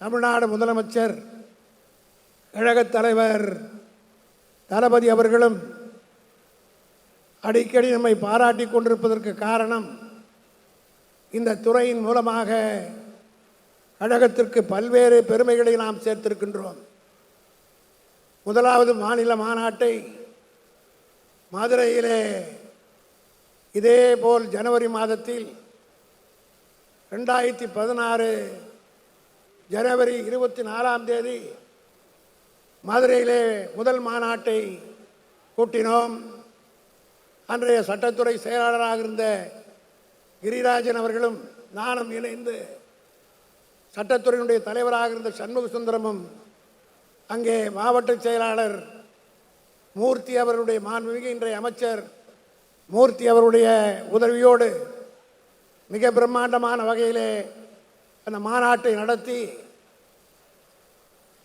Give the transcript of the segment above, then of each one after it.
தமிழ்நாடு முதலமைச்சர் கழகத் தலைவர் தளபதி அவர்களும் அடிக்கடி நம்மை பாராட்டி கொண்டிருப்பதற்கு காரணம், இந்த துறையின் மூலமாக கழகத்திற்கு பல்வேறு பெருமைகளை நாம் சேர்த்திருக்கின்றோம். முதலாவது மாநில மாநாட்டை மதுரையிலே இதேபோல் ஜனவரி மாதத்தில் 2016 ஜனவரி 24 மதுரையிலே முதல் மாநாட்டை கூட்டினோம். அன்றைய சட்டத்துறை செயலாளராக இருந்த கிரிராஜன் அவர்களும் நானும் இணைந்து, சட்டத்துறையினுடைய தலைவராக இருந்த சண்முக சுந்தரமும், அங்கே மாவட்ட செயலாளர் மூர்த்தி அவர்களுடைய மாண்புமிகு இன்றைய அமைச்சர் மூர்த்தி அவருடைய உதவியோடு மிக பிரம்மாண்டமான வகையிலே அந்த மாநாட்டை நடத்தி,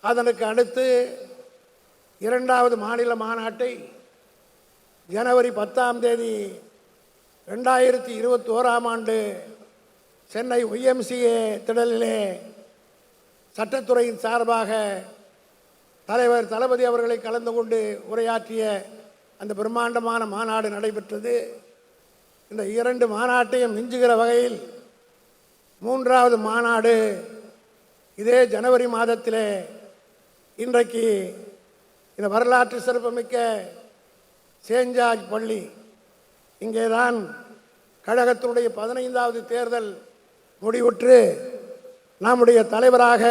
அதற்கு அடுத்து இரண்டாவது மாநில மாநாட்டை ஜனவரி 10 2021 சென்னை YMCA திடலிலே சட்டத்துறையின் சார்பாக தலைவர் தளபதி அவர்களை கலந்து கொண்டு உரையாற்றிய அந்த பிரம்மாண்டமான மாநாடு நடைபெற்றது. இந்த இரண்டு மாநாட்டையும் மிஞ்சுகிற வகையில் மூன்றாவது மாநாடு இதே ஜனவரி மாதத்திலே இன்றைக்கு இந்த வரலாற்று சிறப்புமிக்க செயின்ட் ஜார்ஜ் பள்ளி, இங்கேதான் கழகத்தினுடைய 15வது தேர்தல் முடிவுற்று நம்முடைய தலைவராக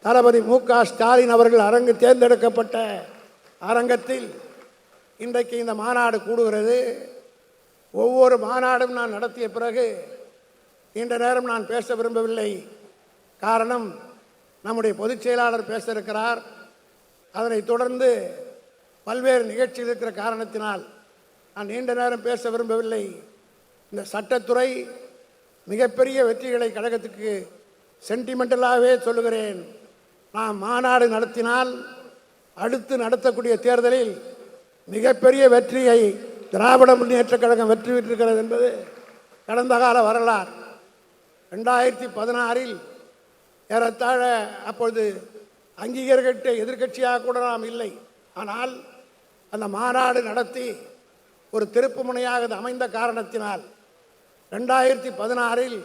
தளபதி மு.க. ஸ்டாலின் அவர்கள் தேர்ந்தெடுக்கப்பட்ட அரங்கத்தில் இன்றைக்கு இந்த மாநாடு கூடுகிறது. ஒவ்வொரு மாநாடும் நான் நடத்திய பிறகு நீண்ட நேரம் நான் பேச விரும்பவில்லை. காரணம், நம்முடைய பொதுச் செயலாளர் பேச இருக்கிறார். அதனைத் தொடர்ந்து பல்வேறு நிகழ்ச்சிகள் இருக்கிற காரணத்தினால் நான் நீண்ட நேரம் பேச விரும்பவில்லை. இந்த சட்டத்துறை மிகப்பெரிய வெற்றிகளை கழகத்துக்கு சென்டிமெண்டலாகவே சொல்லுகிறேன். நாம் மாநாடு நடத்தினால் அடுத்து நடத்தக்கூடிய தேர்தலில் மிகப்பெரிய வெற்றியை திராவிட முன்னேற்றக் கழகம் வெற்றி பெற்றிருக்கிறது என்பது கடந்த கால வரலாறு. 2016 ஏறத்தாழ அப்பொழுது அங்கீகரிக்கப்பட்ட எதிர்க்கட்சியாக கூட நாம் இல்லை. ஆனால் அந்த மாநாடு நடத்தி ஒரு திருப்பு முனையாக அமைந்த காரணத்தினால் 2016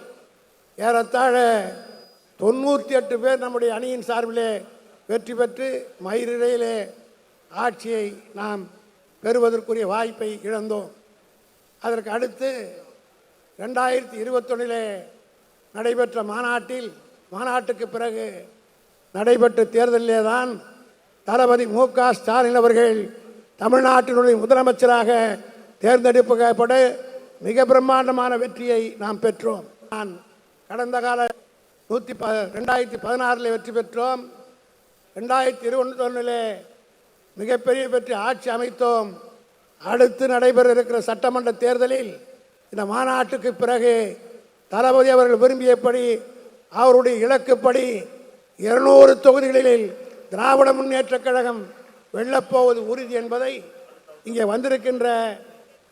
ஏறத்தாழ 98 பேர் நம்முடைய அணியின் சார்பிலே வெற்றி பெற்று மயிரிழையிலே ஆட்சியை நாம் பெறுவதற்குரிய வாய்ப்பை இழந்தோம். அதற்கு அடுத்து 2021 நடைபெற்ற மாநாட்டுக்கு பிறகு நடைபெற்ற தேர்தலிலே தான் தளபதி மு.க. ஸ்டாலின் அவர்கள் தமிழ்நாட்டினுடைய முதலமைச்சராக தேர்ந்தெடுக்கப்பட மிக பிரம்மாண்டமான வெற்றியை நாம் பெற்றோம். நான் கடந்த கால 2016 வெற்றி பெற்றோம். 2021 மிகப்பெரிய வெற்றி ஆட்சி அமைத்தோம். அடுத்து நடைபெற இருக்கிற சட்டமன்ற தேர்தலில் இந்த மாநாட்டுக்கு பிறகு தளபதி அவர்கள் விரும்பியபடி அவருடைய இலக்குப்படி 200 தொகுதிகளில் திராவிட முன்னேற்றக் கழகம் வெல்லப்போவது உறுதி என்பதை இங்கே வந்திருக்கின்ற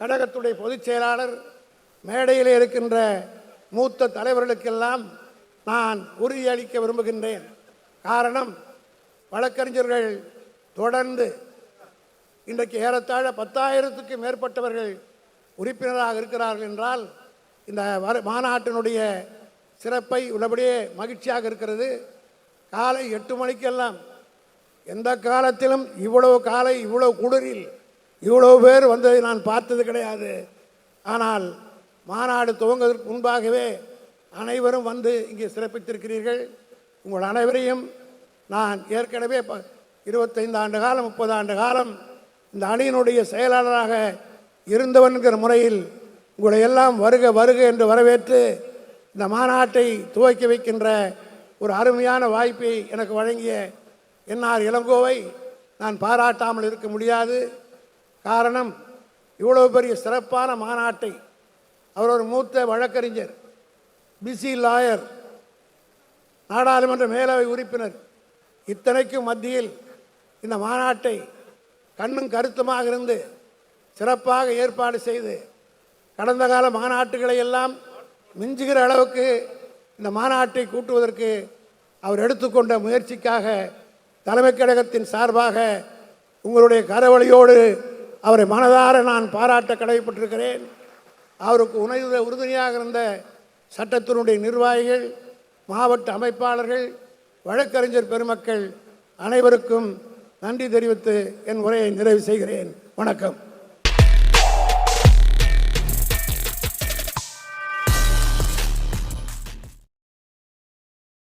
கழகத்துடைய பொதுச் செயலாளர், மேடையில் இருக்கின்ற மூத்த தலைவர்களுக்கெல்லாம் நான் உறுதியளிக்க விரும்புகின்றேன். காரணம், வழக்கறிஞர்கள் தொடர்ந்து இன்றைக்கு ஏறத்தாழ 10,000க்கும் மேற்பட்டவர்கள் உறுப்பினராக இருக்கிறார்கள் என்றால் இந்த மாநாட்டினுடைய சிறப்பை உள்ளபடியே மகிழ்ச்சியாக இருக்கிறது. காலை 8 மணிக்கெல்லாம் எந்த காலத்திலும் இவ்வளவு குளிரில் இவ்வளவு பேர் வந்ததை நான் பார்த்தது கிடையாது. ஆனால் மாநாடு துவங்குவதற்கு முன்பாகவே அனைவரும் வந்து இங்கே சிறப்பித்திருக்கிறீர்கள். உங்கள் அனைவரையும் நான் ஏற்கனவே 25 ஆண்டு காலம் 30 ஆண்டு காலம் இந்த அணியினுடைய செயலாளராக இருந்தவன்கிற முறையில் உங்களை எல்லாம் வருக வருக என்று வரவேற்று இந்த மாநாட்டை துவக்கி வைக்கின்ற ஒரு அருமையான வாய்ப்பை எனக்கு வழங்கிய என்ஆர் இளங்கோவை நான் பாராட்டாமல் இருக்க முடியாது. காரணம், இவ்வளவு பெரிய சிறப்பான மாநாட்டை அவர் ஒரு மூத்த வழக்கறிஞர், பிசி லாயர், நாடாளுமன்ற மேலவை உறுப்பினர், இத்தனைக்கும் மத்தியில் இந்த மாநாட்டை கண்ணும் கருத்துமாக இருந்து சிறப்பாக ஏற்பாடு செய்து கடந்த கால மாநாட்டுகளை எல்லாம் மிஞ்சுகிற அளவுக்கு இந்த மாநாட்டை கூட்டுவதற்கு அவர் எடுத்துக்கொண்ட முயற்சிக்காக தலைமைக் கழகத்தின் சார்பாக உங்களுடைய கரவழியோடு அவரை மனதார நான் பாராட்ட கடமைப்பட்டிருக்கிறேன். அவருக்கு உறுதுணையாக இருந்த சட்டத்தினுடைய நிர்வாகிகள், மாவட்ட அமைப்பாளர்கள், வழக்கறிஞர் பெருமக்கள் அனைவருக்கும் நன்றி தெரிவித்து என் உரையை நிறைவு செய்கிறேன். வணக்கம்.